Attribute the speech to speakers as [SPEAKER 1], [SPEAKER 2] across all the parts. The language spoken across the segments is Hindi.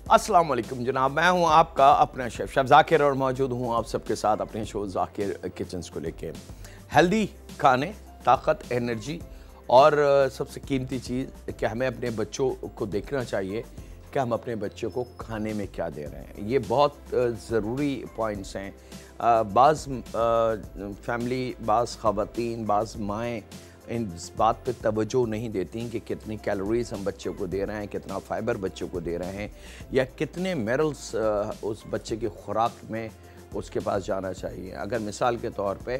[SPEAKER 1] अस्सलाम वालेकुम जनाब, मैं हूं आपका अपना शेफ ज़ाकिर और मौजूद हूं आप सबके साथ अपने शो ज़ाकिर किचन्स को लेके। हेल्दी खाने, ताकत, एनर्जी और सबसे कीमती चीज़ कि हमें अपने बच्चों को देखना चाहिए कि हम अपने बच्चों को खाने में क्या दे रहे हैं। ये बहुत ज़रूरी पॉइंट्स हैं। बाज़ फैमिली, बाज़ ख़वातीन, बाज़ माएँ इस बात पे तवज्जो नहीं देती कि कितनी कैलोरीज़ हम बच्चों को दे रहे हैं, कितना फ़ाइबर बच्चों को दे रहे हैं या कितने मिनरल्स उस बच्चे की खुराक में उसके पास जाना चाहिए। अगर मिसाल के तौर पे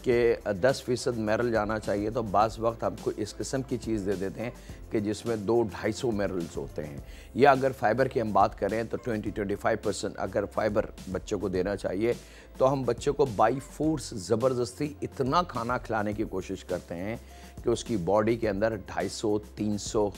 [SPEAKER 1] कि 10% मिनरल जाना चाहिए तो बाज़ वक्त हमको इस किस्म की चीज़ दे देते हैं कि जिसमें 200-250 मिनरल्स होते हैं। या अगर फ़ाइबर की हम बात करें तो 20-25% अगर फ़ाइबर बच्चों को देना चाहिए तो हम बच्चों को बाई फोर्स ज़बरदस्ती इतना खाना खिलाने की कोशिश करते हैं कि उसकी बॉडी के अंदर 250-300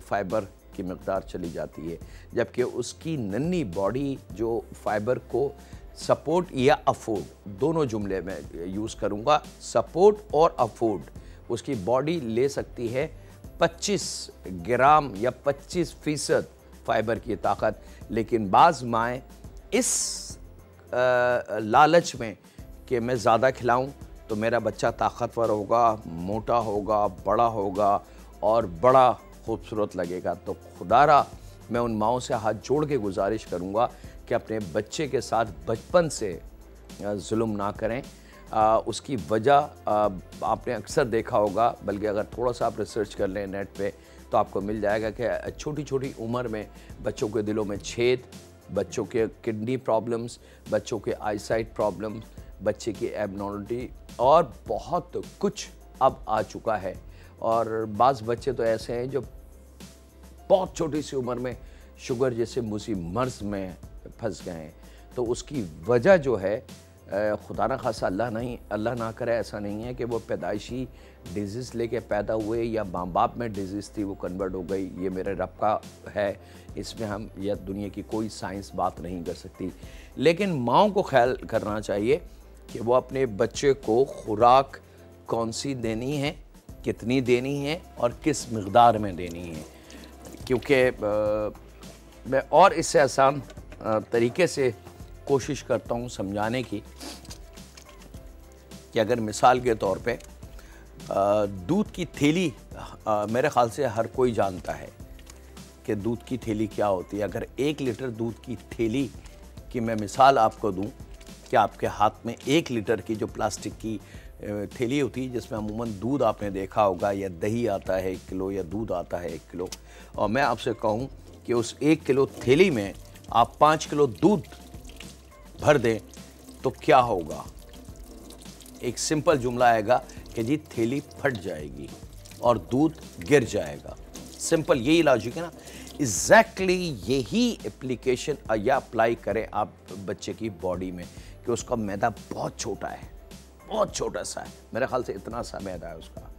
[SPEAKER 1] फ़ाइबर की मकदार चली जाती है, जबकि उसकी नन्ही बॉडी जो फ़ाइबर को सपोर्ट या अफोर्ड, दोनों जुमले में यूज़ करूँगा, सपोर्ट और अफोर्ड, उसकी बॉडी ले सकती है 25 ग्राम या 25% फ़ाइबर की ताकत। लेकिन बाज़ माएँ इस लालच में कि मैं ज़्यादा खिलाऊं तो मेरा बच्चा ताकतवर होगा, मोटा होगा, बड़ा होगा और बड़ा खूबसूरत लगेगा, तो खुदारा मैं उन माओं से हाथ जोड़ के गुजारिश करूंगा कि अपने बच्चे के साथ बचपन से जुल्म ना करें। उसकी वजह आपने अक्सर देखा होगा, बल्कि अगर थोड़ा सा आप रिसर्च कर लें नेट पे तो आपको मिल जाएगा कि छोटी छोटी उम्र में बच्चों के दिलों में छेद, बच्चों के किडनी प्रॉब्लम्स, बच्चों के आईसाइट प्रॉब्लम्स, बच्चे की एबनॉर्मलिटी और बहुत कुछ अब आ चुका है। और बाज़ बच्चे तो ऐसे हैं जो बहुत छोटी सी उम्र में शुगर जैसे मुसी मर्ज़ में फंस गए हैं। तो उसकी वजह जो है खुदा न खासा अल्लाह ना करे, ऐसा नहीं है कि वो पैदाइशी डिजीज़ लेके पैदा हुए या माँ बाप में डिजीज़ थी वो कन्वर्ट हो गई, ये मेरे रब का है, इसमें हम या दुनिया की कोई साइंस बात नहीं कर सकती। लेकिन माँओं को ख्याल करना चाहिए कि वो अपने बच्चे को खुराक कौन सी देनी है, कितनी देनी है और किस मकदार में देनी है। क्योंकि मैं और इससे आसान तरीके से कोशिश करता हूँ समझाने की कि अगर मिसाल के तौर पे दूध की थैली, मेरे ख़्याल से हर कोई जानता है कि दूध की थैली क्या होती है। अगर 1 लीटर दूध की थैली की मैं मिसाल आपको दूं कि आपके हाथ में 1 लीटर की जो प्लास्टिक की थैली होती है जिसमें अमूमन दूध आपने देखा होगा, या दही आता है 1 किलो या दूध आता है 1 किलो, और मैं आपसे कहूँ कि उस 1 किलो थैली में आप 5 किलो दूध भर दें तो क्या होगा। एक सिंपल जुमला आएगा कि जी थैली फट जाएगी और दूध गिर जाएगा। सिंपल यही लॉजिक है ना। एग्जैक्टली यही एप्लीकेशन या अप्लाई करें आप बच्चे की बॉडी में कि उसका मैदा बहुत छोटा है, बहुत छोटा सा है, मेरे ख्याल से इतना सा मैदा है उसका,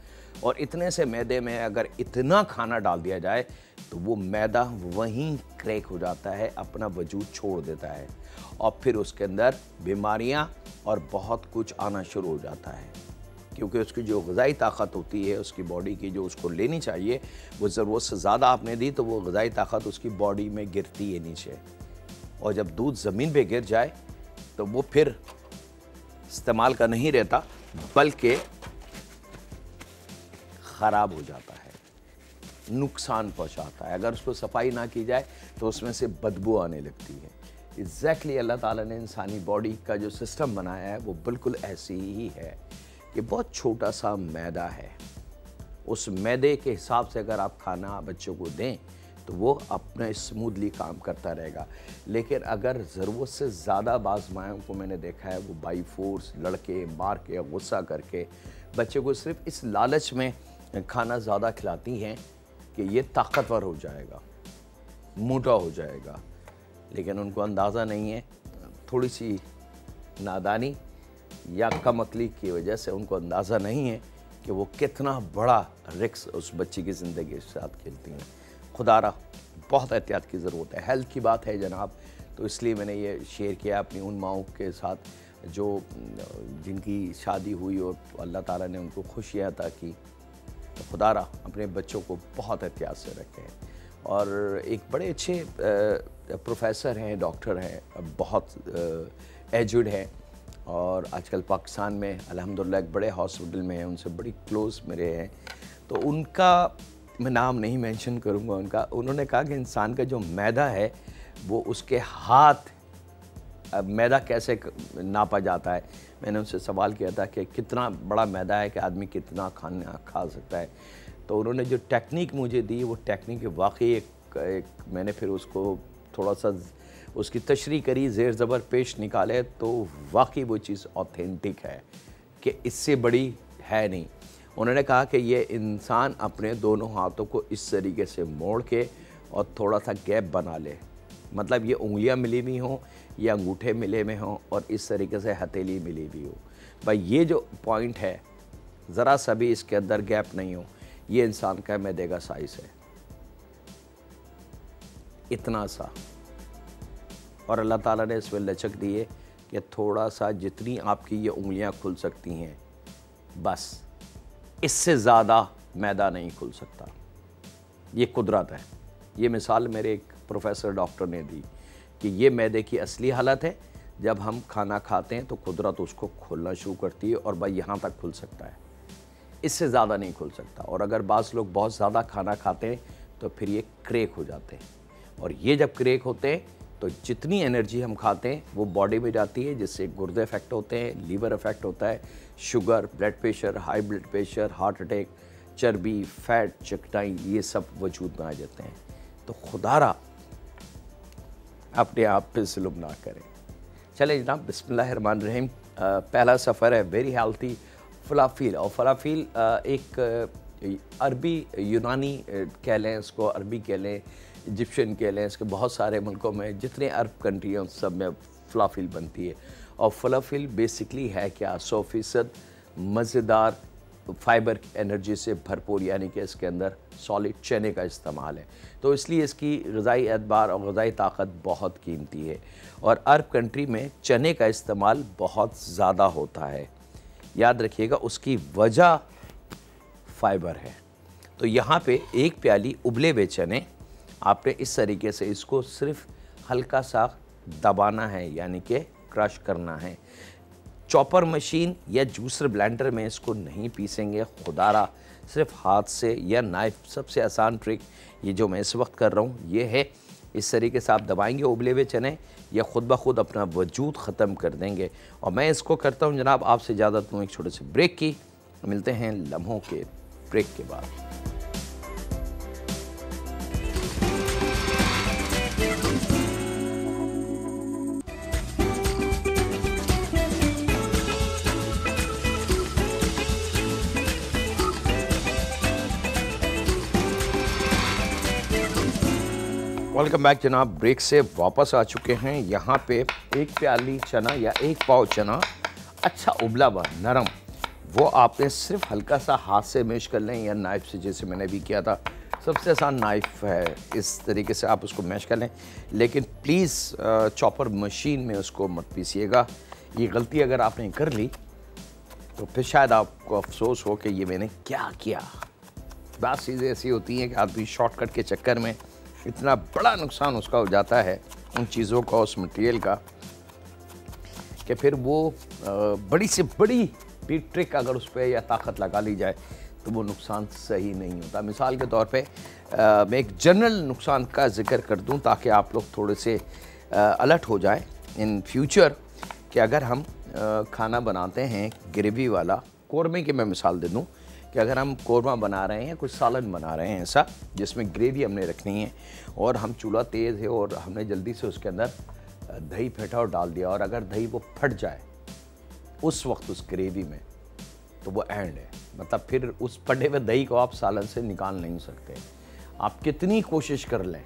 [SPEAKER 1] और इतने से मैदे में अगर इतना खाना डाल दिया जाए तो वो मैदा वहीं क्रैक हो जाता है, अपना वजूद छोड़ देता है और फिर उसके अंदर बीमारियां और बहुत कुछ आना शुरू हो जाता है। क्योंकि उसकी जो ग़िज़ाई ताकत होती है उसकी बॉडी की, जो उसको लेनी चाहिए, वो ज़रूरत से ज़्यादा आपने दी तो वो ग़िज़ाई ताकत उसकी बॉडी में गिरती है नीचे, और जब दूध ज़मीन पे गिर जाए तो वो फिर इस्तेमाल का नहीं रहता बल्कि ख़राब हो जाता है, नुकसान पहुंचाता है। अगर उसको सफाई ना की जाए तो उसमें से बदबू आने लगती है। एग्जैक्टली अल्लाह ताला ने इंसानी बॉडी का जो सिस्टम बनाया है वो बिल्कुल ऐसी ही है कि बहुत छोटा सा मैदा है। उस मैदे के हिसाब से अगर आप खाना बच्चों को दें तो वो अपने स्मूथली काम करता रहेगा। लेकिन अगर ज़रूरत से ज़्यादा बाज़ मायों को मैंने देखा है वो बाई फोर्स लड़के मार के गुस्सा करके बच्चे को सिर्फ इस लालच में खाना ज़्यादा खिलाती हैं कि ये ताकतवर हो जाएगा, मोटा हो जाएगा। लेकिन उनको अंदाज़ा नहीं है, थोड़ी सी नादानी या कम अक्ली की वजह से उनको अंदाज़ा नहीं है कि वो कितना बड़ा रिस्क उस बच्ची की ज़िंदगी के साथ खेलती हैं। खुदारा बहुत एहतियात की ज़रूरत है। हेल्थ की बात है जनाब, तो इसलिए मैंने ये शेयर किया अपनी उन माओं के साथ जो जिनकी शादी हुई और अल्लाह ताला ने उनको खुशियाँ अता की। तो खुदारा अपने बच्चों को बहुत एहतियात से रखें और एक बड़े अच्छे प्रोफेसर हैं, डॉक्टर हैं, बहुत एजुड हैं और आजकल पाकिस्तान में अल्हम्दुलिल्लाह एक बड़े हॉस्पिटल में हैं, उनसे बड़ी क्लोज मेरे हैं। तो उनका मैं नाम नहीं मेंशन करूँगा उनका, उन्होंने कहा कि इंसान का जो मैदा है वो उसके हाथ, मैदा कैसे नापा जाता है। मैंने उनसे सवाल किया था कि कितना बड़ा मैदा है कि आदमी कितना खाना खा सकता है। तो उन्होंने जो टेक्निक मुझे दी वो टेक्निक वाकई एक मैंने फिर उसको थोड़ा सा उसकी तशरीह करी, ज़ेर ज़बर पेश निकाले तो वाकई वो चीज़ ऑथेंटिक है कि इससे बड़ी है नहीं। उन्होंने कहा कि ये इंसान अपने दोनों हाथों को इस तरीके से मोड़ के और थोड़ा सा गैप बना ले, मतलब ये उंगलियां मिली हुई हों या अंगूठे मिले में हों और इस तरीके से हथेली मिली हुई हो। भाई ये जो पॉइंट है ज़रा सा भी इसके अंदर गैप नहीं हो, ये इंसान का मैदे का साइज़ है, इतना सा। और अल्लाह ताला ने इसमें लचक दी है कि थोड़ा सा जितनी आपकी ये उंगलियां खुल सकती हैं, बस इससे ज़्यादा मैदा नहीं खुल सकता। ये कुदरत है। ये मिसाल मेरे एक प्रोफेसर डॉक्टर ने दी कि ये मैदे की असली हालत है। जब हम खाना खाते हैं तो कुदरत उसको खोलना शुरू करती है और भाई यहाँ तक खुल सकता है, इससे ज़्यादा नहीं खुल सकता। और अगर बाज़ लोग बहुत ज़्यादा खाना खाते हैं तो फिर ये क्रैक हो जाते हैं, और ये जब क्रैक होते हैं तो जितनी एनर्जी हम खाते हैं वो बॉडी में जाती है, जिससे गुर्दे इफेक्ट होते हैं, लीवर इफेक्ट होता है, sugar, blood pressure, high blood pressure, heart attack, चर्बी, फैट, चिकनाई, ये सब वजूद में आ जाते हैं। तो खुदारा अपने आप पे जुल्म ना करें। चले जनाब, बिस्मिल्लाहिर्रहमानिर्रहीम। पहला सफ़र है वेरी हेल्थी फलाफील। और फलाफील एक अरबी यूनानी कह लें, इसको अरबी कह लें, इजिप्शियन कह लें, इसके बहुत सारे मुल्कों में जितने अरब कंट्री हैं उन सब में फलाफील बनती है। और फलाफील बेसिकली है क्या, 100% मज़ेदार फाइबर एनर्जी से भरपूर, यानी कि इसके अंदर सॉलिड चने का इस्तेमाल है, तो इसलिए इसकी ग़िज़ाई एतबार और ग़िज़ाई ताकत बहुत कीमती है। और अरब कंट्री में चने का इस्तेमाल बहुत ज़्यादा होता है, याद रखिएगा, उसकी वजह फाइबर है। तो यहाँ पे एक प्याली उबले हुए चने आपने इस तरीके से इसको सिर्फ हल्का सा दबाना है, यानी कि क्रश करना है। चॉपर मशीन या जूसर ब्लेंडर में इसको नहीं पीसेंगे, खुदारा सिर्फ हाथ से या नाइफ। सबसे आसान ट्रिक ये जो मैं इस वक्त कर रहा हूँ ये है, इस तरीके से आप दबाएंगे उबले हुए चने, या ख़ुद ब खुद अपना वजूद ख़त्म कर देंगे। और मैं इसको करता हूँ जनाब, आपसे इजाज़त लूँ एक छोटे से ब्रेक की। मिलते हैं लम्हों के ब्रेक के बाद। वेलकम बैक जनाब, ब्रेक से वापस आ चुके हैं। यहाँ पे एक प्याली चना या एक पाव चना अच्छा उबला हुआ नरम, वो आपने सिर्फ हल्का सा हाथ से मैश कर लें या नाइफ़ से, जैसे मैंने भी किया था। सबसे आसान नाइफ़ है, इस तरीके से आप उसको मैश कर लें। लेकिन प्लीज़ चॉपर मशीन में उसको मत पीसिएगा। ये गलती अगर आपने कर ली तो फिर शायद आपको अफसोस हो कि ये मैंने क्या किया। बात चीज़ें ऐसी होती हैं कि आदमी शॉर्टकट के चक्कर में इतना बड़ा नुकसान उसका हो जाता है उन चीज़ों का, उस मटेरियल का, कि फिर वो बड़ी से बड़ी भी ट्रिक अगर उस पर या ताकत लगा ली जाए तो वो नुकसान सही नहीं होता। मिसाल के तौर पे मैं एक जनरल नुकसान का जिक्र कर दूं ताकि आप लोग थोड़े से अलर्ट हो जाएं इन फ्यूचर, कि अगर हम खाना बनाते हैं ग्रेवी वाला, कौरमे की मैं मिसाल दे दूँ कि अगर हम कौरमा बना रहे हैं, कुछ सालन बना रहे हैं ऐसा जिसमें ग्रेवी हमने रखनी है, और हम चूल्हा तेज़ है और हमने जल्दी से उसके अंदर दही फेंटा और डाल दिया, और अगर दही वो फट जाए उस वक्त उस ग्रेवी में, तो वो एंड है। मतलब फिर उस फटे हुए दही को आप सालन से निकाल नहीं सकते। आप कितनी कोशिश कर लें,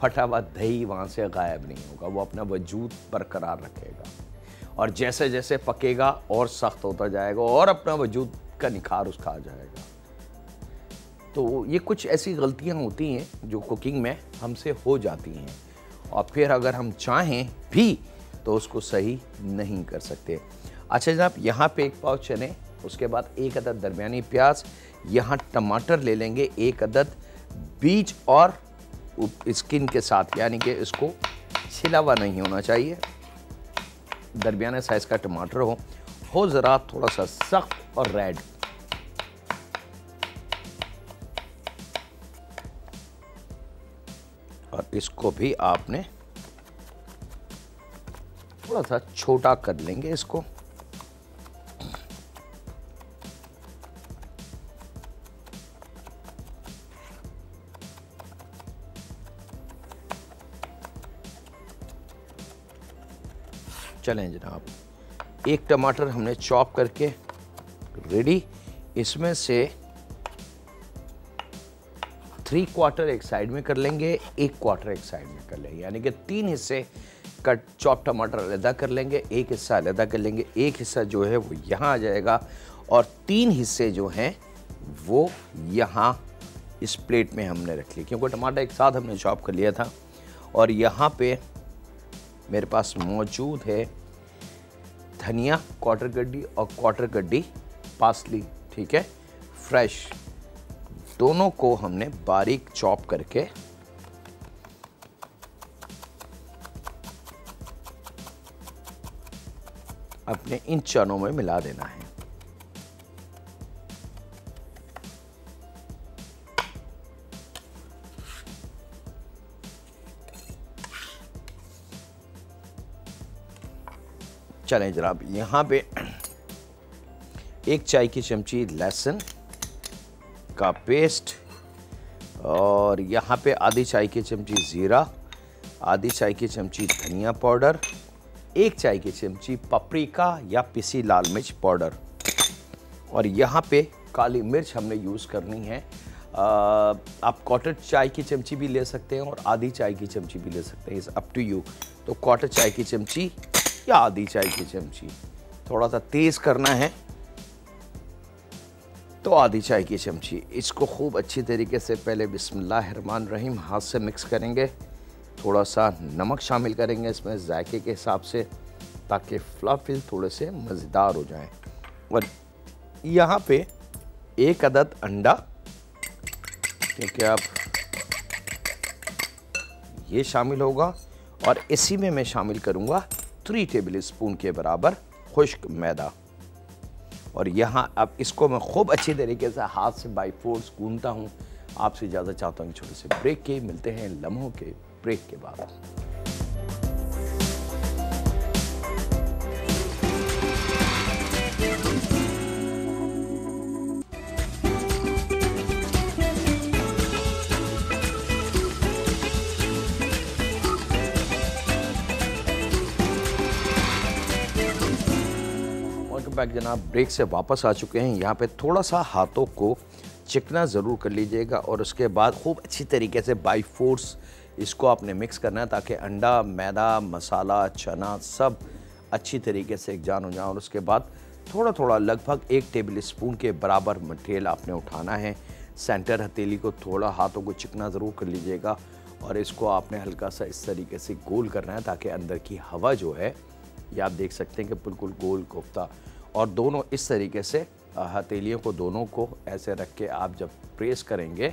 [SPEAKER 1] फटा हुआ दही वहाँ से गायब नहीं होगा, वो अपना वजूद बरकरार रखेगा, और जैसे जैसे पकेगा और सख्त होता जाएगा और अपना वजूद का निखार उसका आ जाएगा। तो ये कुछ ऐसी गलतियां होती हैं जो कुकिंग में हमसे हो जाती हैं, और फिर अगर हम चाहें भी तो उसको सही नहीं कर सकते। अच्छा जनाब, यहाँ पे एक पाव चने, उसके बाद एक अदद दरमियानी प्याज, यहाँ टमाटर ले लेंगे एक अदद, बीज और स्किन के साथ, यानी कि इसको छिला हुआ नहीं होना चाहिए। दरमियाने साइज का टमाटर हो ज़रा थोड़ा सा सख्त और रेड। और इसको भी आपने थोड़ा सा छोटा कर लेंगे इसको। चलें जनाब, एक टमाटर हमने चॉप करके रेडी। इसमें से 3/4 एक साइड में कर लेंगे, 1/4 एक साइड में कर लेंगे, यानी कि 3 हिस्से कट चॉप टमाटर अलग कर लेंगे, एक हिस्सा अलग कर लेंगे। एक हिस्सा जो है वो यहाँ आ जाएगा और 3 हिस्से जो हैं वो यहाँ इस प्लेट में हमने रख लिए, क्योंकि टमाटर एक साथ हमने चॉप कर लिया था। और यहाँ पे मेरे पास मौजूद है धनिया 1/4 गड्डी और 1/4 गड्डी पार्सली, ठीक है, फ्रेश। दोनों को हमने बारीक चॉप करके अपने इन चनों में मिला देना है। चलें जनाब, यहाँ पे 1 चाय की चमची लहसुन का पेस्ट और यहाँ पे आधी चाय की चमची ज़ीरा, आधी चाय की चमची धनिया पाउडर, 1 चाय की चमची पपरिका या पिसी लाल मिर्च पाउडर, और यहाँ पे काली मिर्च हमने यूज़ करनी है। आप 1/4 चाय की चमची भी ले सकते हैं और आधी चाय की चमची भी ले सकते हैं, इट्स अप टू यू। तो 1/4 चाय की चमची या आधी चाय की चमची, थोड़ा सा तेज़ करना है तो आधी चाय की चमची। इसको खूब अच्छी तरीके से पहले बिस्मिल्लाहिर्रहमानिर्रहीम हाथ से मिक्स करेंगे। थोड़ा सा नमक शामिल करेंगे इसमें जायके के हिसाब से, ताकि फ्लफी थोड़े से मज़ेदार हो जाएं। और यहाँ पे 1 अदद अंडा, क्योंकि आप ये शामिल होगा, और इसी में मैं शामिल करूँगा 3 टेबल स्पून के बराबर खुश्क मैदा। और यहाँ अब इसको मैं खूब अच्छी तरीके से हाथ से बाई फोर्स गूंथता हूँ। आपसे इजाज़त चाहता हूँ छोटे से ब्रेक के, मिलते हैं लम्हों के ब्रेक के बाद। बैक जनाब, ब्रेक से वापस आ चुके हैं। यहाँ पे थोड़ा सा हाथों को चिकना ज़रूर कर लीजिएगा और उसके बाद खूब अच्छी तरीके से बाई फोर्स इसको आपने मिक्स करना है, ताकि अंडा, मैदा, मसाला, चना सब अच्छी तरीके से एकजान हो जाए। और उसके बाद थोड़ा थोड़ा लगभग 1 टेबल स्पून के बराबर मटेरियल आपने उठाना है। सेंटर हथेली को थोड़ा हाथों को चिकना ज़रूर कर लीजिएगा और इसको आपने हल्का सा इस तरीके से गोल करना है, ताकि अंदर की हवा जो है, ये आप देख सकते हैं कि बिल्कुल गोल कोफ्ता। और दोनों इस तरीके से हथेलियों को दोनों को ऐसे रख के आप जब प्रेस करेंगे,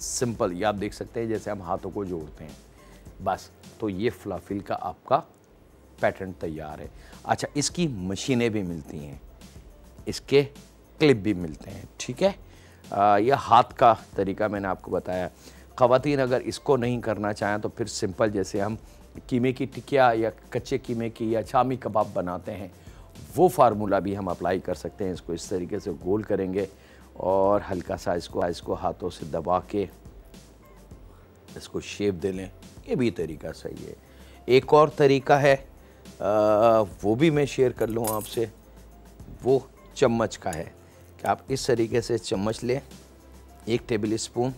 [SPEAKER 1] सिंपल, ये आप देख सकते हैं जैसे हम हाथों को जोड़ते हैं, बस। तो ये फ्लाफिल का आपका पैटर्न तैयार है। अच्छा, इसकी मशीनें भी मिलती हैं, इसके क्लिप भी मिलते हैं, ठीक है। यह हाथ का तरीका मैंने आपको बताया। ख़वातीन अगर इसको नहीं करना चाहें तो फिर सिंपल, जैसे हम कीमे की टिकिया या कच्चे कीमे की या शामी कबाब बनाते हैं, वो फार्मूला भी हम अप्लाई कर सकते हैं। इसको इस तरीके से गोल करेंगे और हल्का सा इसको हाथों से दबा के इसको शेप दे लें, ये भी तरीका सही है। एक और तरीका है, वो भी मैं शेयर कर लूँ आपसे, वो चम्मच का है कि आप इस तरीके से चम्मच लें, 1 टेबल स्पून,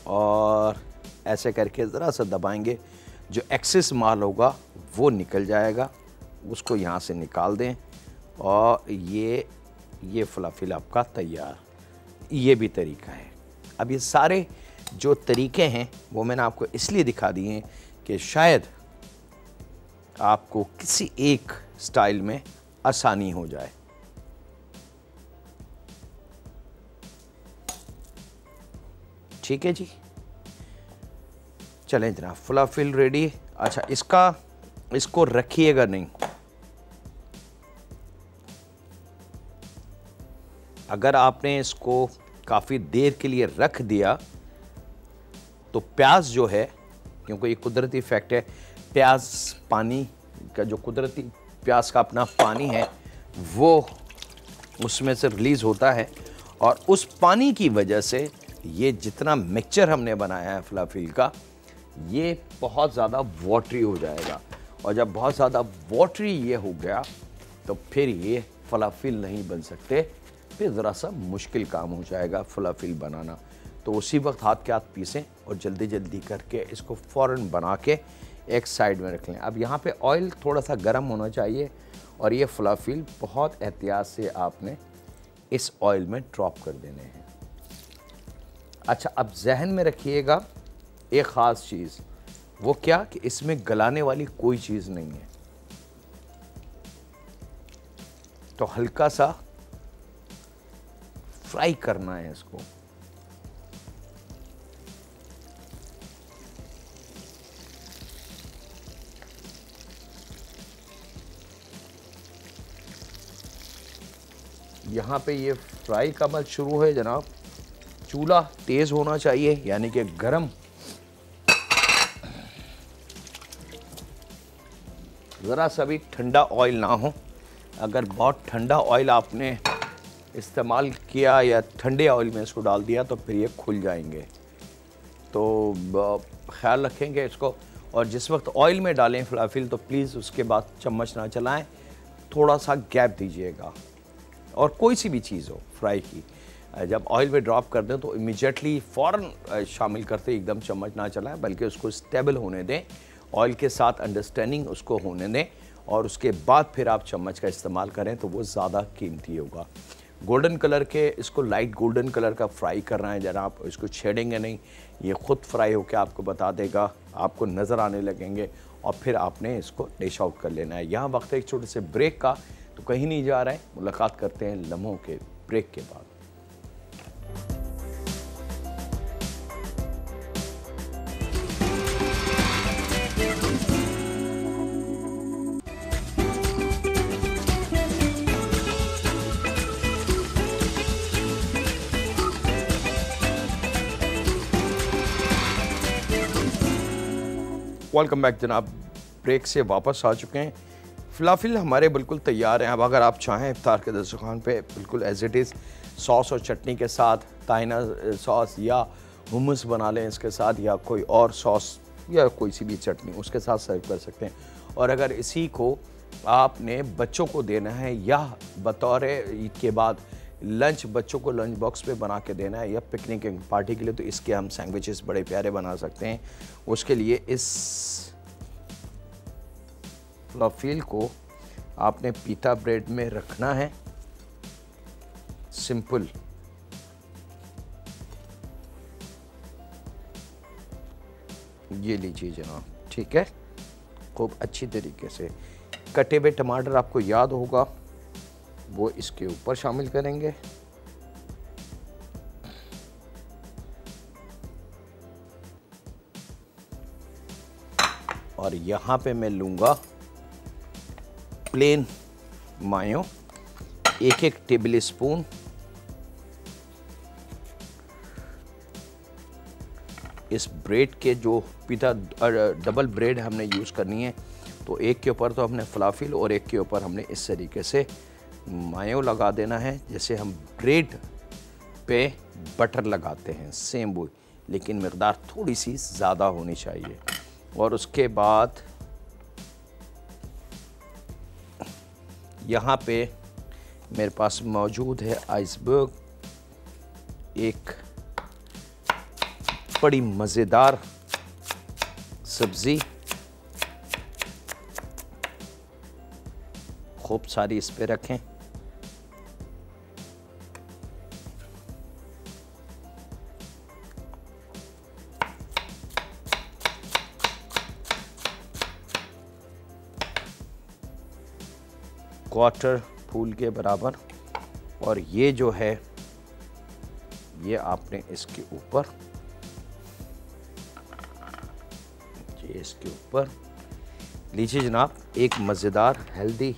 [SPEAKER 1] और ऐसे करके ज़रा सा दबाएंगे, जो एक्सेस माल होगा वो निकल जाएगा, उसको यहाँ से निकाल दें और ये फलाफिल आपका तैयार। ये भी तरीका है। अब ये सारे जो तरीके हैं वो मैंने आपको इसलिए दिखा दिए हैं कि शायद आपको किसी एक स्टाइल में आसानी हो जाए। ठीक है जी। चलें जनाब, फलाफिल रेडी। अच्छा, इसको रखिएगा नहीं, अगर आपने इसको काफ़ी देर के लिए रख दिया तो प्याज जो है, क्योंकि ये कुदरती फैक्ट है, प्याज पानी का जो कुदरती प्याज का अपना पानी है वो उसमें से रिलीज़ होता है, और उस पानी की वजह से ये जितना मिक्सचर हमने बनाया है फलाफिल का, ये बहुत ज़्यादा वाटरी हो जाएगा, और जब बहुत ज़्यादा वाटरी ये हो गया तो फिर ये फलाफिल नहीं बन सकते, फिर ज़रा सा मुश्किल काम हो जाएगा फलाफिल बनाना। तो उसी वक्त हाथ के हाथ पीसें और जल्दी जल्दी करके इसको फ़ौरन बना के एक साइड में रख लें। अब यहाँ पे ऑयल थोड़ा सा गर्म होना चाहिए, और ये फलाफिल बहुत एहतियात से आपने इस ऑयल में ड्रॉप कर देने हैं। अच्छा, अब जहन में रखिएगा एक ख़ास चीज़, वो क्या कि इसमें गलाने वाली कोई चीज़ नहीं है, तो हल्का सा फ्राई करना है इसको। यहाँ पे ये फ्राई का अमल शुरू है जनाब। चूल्हा तेज़ होना चाहिए, यानी कि गरम, ज़रा सा भी ठंडा ऑयल ना हो। अगर बहुत ठंडा ऑयल आपने इस्तेमाल किया या ठंडे ऑयल में इसको डाल दिया तो फिर ये खुल जाएंगे, तो ख्याल रखेंगे इसको। और जिस वक्त ऑयल में डालें फलाफिल तो प्लीज़ उसके बाद चम्मच ना चलाएं, थोड़ा सा गैप दीजिएगा। और कोई सी भी चीज़ हो फ्राई की, जब ऑयल में ड्रॉप कर दें तो इमीडिएटली फ़ौरन शामिल करते एकदम चम्मच ना चलाएं, बल्कि उसको स्टेबल होने दें, ऑयल के साथ अंडरस्टैंडिंग उसको होने दें, और उसके बाद फिर आप चम्मच का इस्तेमाल करें तो वो ज़्यादा कीमती होगा। गोल्डन कलर के, इसको लाइट गोल्डन कलर का फ्राई करना है जरा, आप इसको छेड़ेंगे नहीं, ये ख़ुद फ्राई होकर आपको बता देगा, आपको नज़र आने लगेंगे, और फिर आपने इसको डिश आउट कर लेना है। यहाँ वक्त एक छोटे से ब्रेक का, तो कहीं नहीं जा रहे हैं, मुलाकात करते हैं लम्हों के ब्रेक के बाद। वेलकम बैक जनाब, ब्रेक से वापस आ चुके हैं। फलाफिल हमारे बिल्कुल तैयार हैं। अब अगर आप चाहें इफ्तार के दस्तरखान पे बिल्कुल एज इट इज़ सॉस और चटनी के साथ, ताइना सॉस या हुमस बना लें इसके साथ, या कोई और सॉस या कोई सी भी चटनी उसके साथ सर्व कर सकते हैं। और अगर इसी को आपने बच्चों को देना है या बतौर ईद के बाद लंच बच्चों को लंच बॉक्स पे बना के देना है, या पिकनिक पार्टी के लिए, तो इसके हम सैंडविचेस बड़े प्यारे बना सकते हैं। उसके लिए इस फलाफिल को आपने पीता ब्रेड में रखना है, सिंपल। ये लीजिए जनाब, ठीक है, खूब अच्छी तरीके से कटे हुए टमाटर आपको याद होगा वो इसके ऊपर शामिल करेंगे। और यहाँ पे मैं लूँगा प्लेन मायो, एक टेबल स्पून। इस ब्रेड के जो पिता डबल ब्रेड हमने यूज़ करनी है, तो एक के ऊपर तो हमने फलाफिल और एक के ऊपर हमने इस तरीके से मायो लगा देना है, जैसे हम ब्रेड पे बटर लगाते हैं, सेम वो, लेकिन मकदार थोड़ी सी ज़्यादा होनी चाहिए। और उसके बाद यहाँ पे मेरे पास मौजूद है आइसबर्ग, एक बड़ी मज़ेदार सब्ज़ी, खूब सारी इस पे रखें। क्वार्टर फूल के बराबर। और ये जो है ये आपने इसके ऊपर ये इसके ऊपर लीजिए जनाब, एक मज़ेदार हेल्दी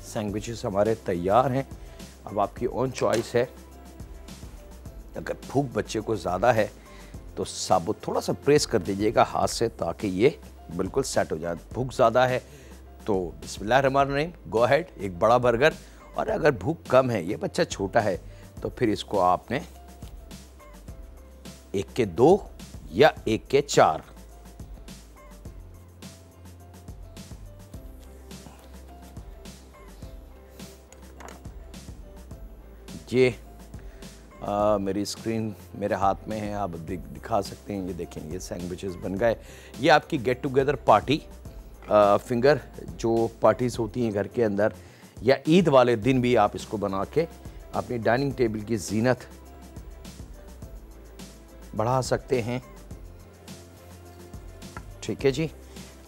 [SPEAKER 1] सैंडविचेस हमारे तैयार हैं। अब आपकी ओन चॉइस है, अगर भूख बच्चे को ज़्यादा है तो साबुत थोड़ा सा प्रेस कर दीजिएगा हाथ से ताकि ये बिल्कुल सेट हो जाए। भूख ज़्यादा है तो बिस्मिल्लाहिर्रहमानिर्रहीम, गो अहेड, एक बड़ा बर्गर। और अगर भूख कम है, ये बच्चा छोटा है, तो फिर इसको आपने 1 के 2 या 1 के 4 ये मेरी स्क्रीन मेरे हाथ में है, आप दिखा सकते हैं। ये देखें, ये सैंडविचेस बन गए। ये आपकी गेट टुगेदर पार्टी फिंगर जो पार्टीज होती हैं घर के अंदर, या ईद वाले दिन भी आप इसको बना के अपनी डाइनिंग टेबल की जीनत बढ़ा सकते हैं। ठीक है जी,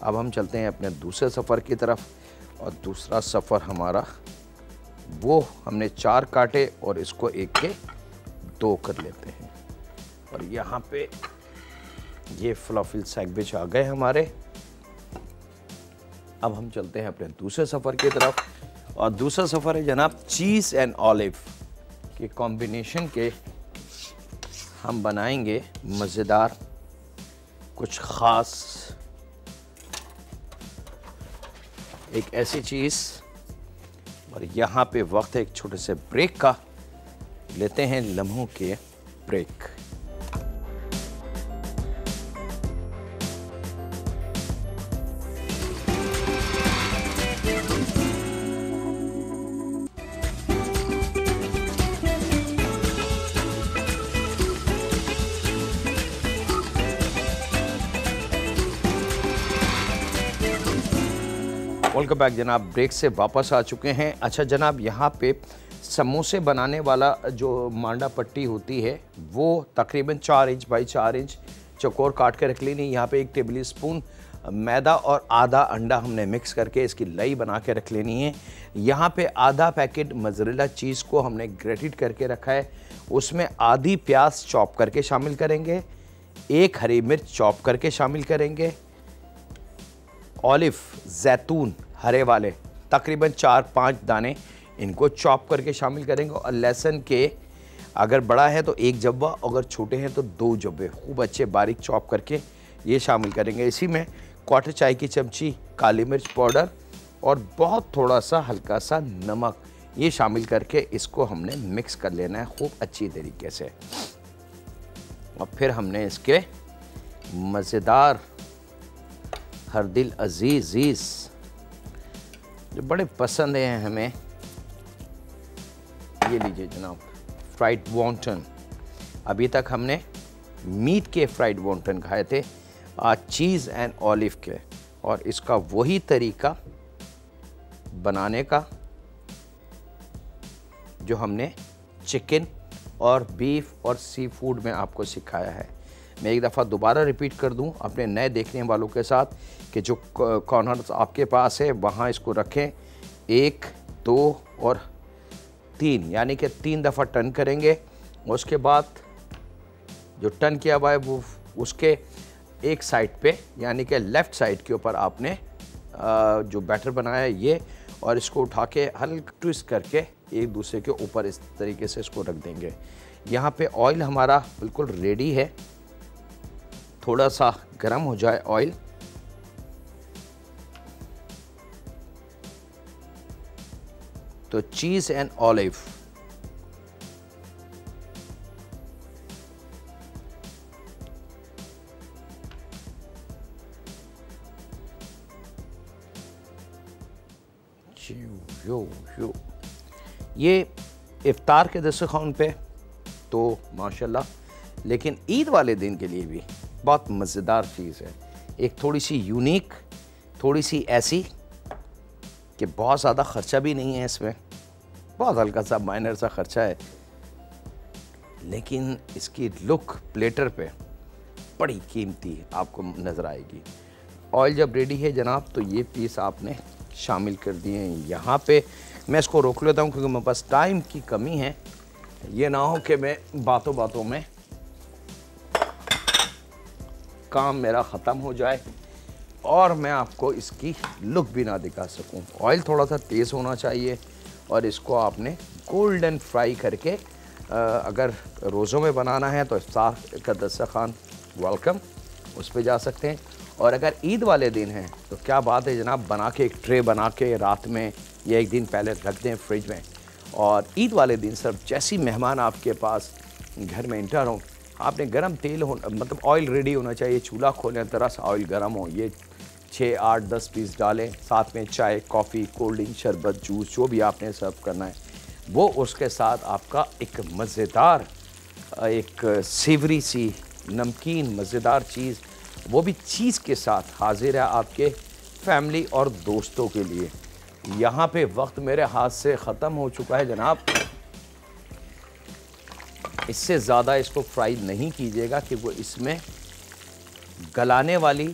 [SPEAKER 1] अब हम चलते हैं अपने दूसरे सफ़र की तरफ। और दूसरा सफ़र हमारा वो हमने 4 काटे और इसको 1 के 2 कर लेते हैं। और यहाँ पे ये फ्लफी सैंडविच आ गए हमारे। अब हम चलते हैं अपने दूसरे सफ़र की तरफ। और दूसरा सफ़र है जनाब चीज़ एंड ऑलिव के कॉम्बिनेशन के। हम बनाएंगे मज़ेदार कुछ ख़ास, एक ऐसी चीज़। और यहाँ पे वक्त है एक छोटे से ब्रेक का, लेते हैं लम्हों के ब्रेक। वेलकम बैक जनाब, ब्रेक से वापस आ चुके हैं। अच्छा जनाब, यहाँ पे समोसे बनाने वाला जो मांडा पट्टी होती है वो तकरीबन 4 इंच बाई 4 इंच चौकोर काट के रख लेनी। यहाँ पे 1 टेबल स्पून मैदा और आधा अंडा हमने मिक्स करके इसकी लई बना के रख लेनी है। यहाँ पे आधा पैकेट मोज़रेला चीज़ को हमने ग्रेटेड करके रखा है, उसमें आधी प्याज चॉप करके शामिल करेंगे, 1 हरी मिर्च चॉप करके शामिल करेंगे, ऑलिव जैतून हरे वाले तकरीबन 4-5 दाने इनको चॉप करके शामिल करेंगे। और लहसुन के अगर बड़ा है तो 1 जब्बा, अगर छोटे हैं तो 2 जब्बे खूब अच्छे बारीक चॉप करके ये शामिल करेंगे। इसी में 1/4 चाय की चमची काली मिर्च पाउडर और बहुत थोड़ा सा हल्का सा नमक, ये शामिल करके इसको हमने मिक्स कर लेना है खूब अच्छी तरीके से। और फिर हमने इसके मज़ेदार हर दिल अजीज़ जो बड़े पसंद हैं हमें, ये लीजिए जनाब फ्राइड वॉन्टन। अभी तक हमने मीट के फ्राइड वॉन्टन खाए थे, आज चीज़ एंड ऑलिव के। और इसका वही तरीका बनाने का जो हमने चिकन और बीफ और सी फूड में आपको सिखाया है। मैं एक दफ़ा दोबारा रिपीट कर दूं अपने नए देखने वालों के साथ कि जो कॉर्नर्स आपके पास है वहाँ इसको रखें, 1, 2 और 3, यानी कि 3 दफ़ा टर्न करेंगे। उसके बाद जो टर्न किया हुआ है वो उसके एक साइड पे, यानी कि लेफ़्ट साइड के ऊपर आपने जो बैटर बनाया है ये, और इसको उठा के हल्का ट्विस्ट करके एक दूसरे के ऊपर इस तरीके से इसको रख देंगे। यहाँ पे ऑयल हमारा बिल्कुल रेडी है, थोड़ा सा गर्म हो जाए ऑयल। तो चीज़ एंड ऑलिव ये इफ्तार के दस्तरखान पे तो माशाल्लाह, लेकिन ईद वाले दिन के लिए भी बहुत मज़ेदार चीज़ है। एक थोड़ी सी यूनिक, थोड़ी सी ऐसी कि बहुत ज़्यादा ख़र्चा भी नहीं है इसमें, बहुत हल्का सा माइनर सा ख़र्चा है, लेकिन इसकी लुक प्लेटर पे बड़ी कीमती आपको नज़र आएगी। ऑयल जब रेडी है जनाब तो ये पीस आपने शामिल कर दिए हैं यहाँ पे। मैं इसको रोक लेता हूँ क्योंकि मेरे पास टाइम की कमी है, ये ना हो कि मैं बातों बातों में काम मेरा ख़त्म हो जाए और मैं आपको इसकी लुक भी ना दिखा सकूं। ऑयल थोड़ा सा तेज़ होना चाहिए और इसको आपने गोल्डन फ्राई करके अगर रोज़ों में बनाना है तो इफ्तार का दस्तरखान वेलकम, उस पे जा सकते हैं। और अगर ईद वाले दिन हैं तो क्या बात है जनाब, बना के एक ट्रे बना के रात में या एक दिन पहले रख दें फ्रिज में, और ईद वाले दिन सिर्फ जैसी मेहमान आपके पास घर में इंटर हों, आपने गरम तेल हो, मतलब ऑयल रेडी होना चाहिए, चूल्हा खोलें, तरह से ऑयल गर्म हो, ये 6, 8, 10 पीस डालें, साथ में चाय, कॉफ़ी, कोल्ड ड्रिंक, शरबत, जूस जो भी आपने सर्व करना है वो, उसके साथ आपका एक मज़ेदार, एक सेवरी सी नमकीन मज़ेदार चीज़, वो भी चीज़ के साथ हाजिर है आपके फैमिली और दोस्तों के लिए। यहाँ पे वक्त मेरे हाथ से ख़त्म हो चुका है जनाब, इससे ज़्यादा इसको फ्राई नहीं कीजिएगा कि वो इसमें गलाने वाली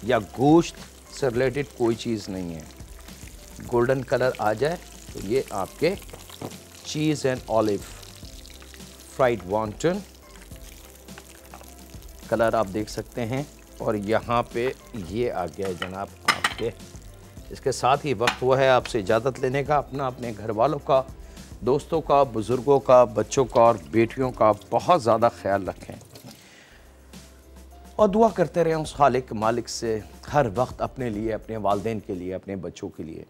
[SPEAKER 1] या गोश्त से रिलेटेड कोई चीज़ नहीं है। गोल्डन कलर आ जाए तो ये आपके चीज़ and olive fried wonton colour आप देख सकते हैं। और यहाँ पे ये आ गया है जनाब आपके। इसके साथ ही वक्त हुआ है आपसे इजाज़त लेने का। अपना, अपने घर वालों का, दोस्तों का, बुज़ुर्गों का, बच्चों का और बेटियों का बहुत ज़्यादा ख्याल रखें और दुआ करते रहें उस खालिक मालिक से हर वक्त अपने लिए, अपने वालिदैन के लिए, अपने बच्चों के लिए,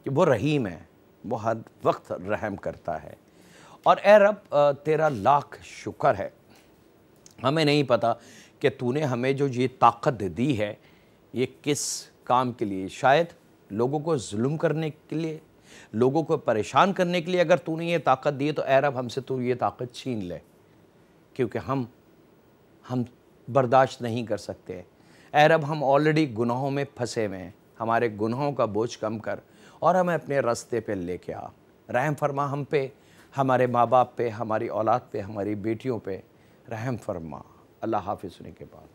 [SPEAKER 1] कि वो रहीम है, वो हर वक्त रहम करता है। और ए रब तेरा लाख शुक्र है, हमें नहीं पता कि तूने हमें जो ये ताकत दी है ये किस काम के लिए, शायद लोगों को जुल्म करने के लिए, लोगों को परेशान करने के लिए अगर तूने ये ताकत दी है तो ए रब हमसे तू ये ताकत छीन ले, क्योंकि हम बर्दाश्त नहीं कर सकते। ए रब हम ऑलरेडी गुनाहों में फंसे हुए हैं, हमारे गुनाहों का बोझ कम कर और हमें अपने रास्ते पे लेके आ। रहम फरमा हम पे, हमारे माँ बाप पे, हमारी औलाद पे, हमारी बेटियों पे रहम फरमा। अल्लाह हाफ़िज़। सुनने के बाद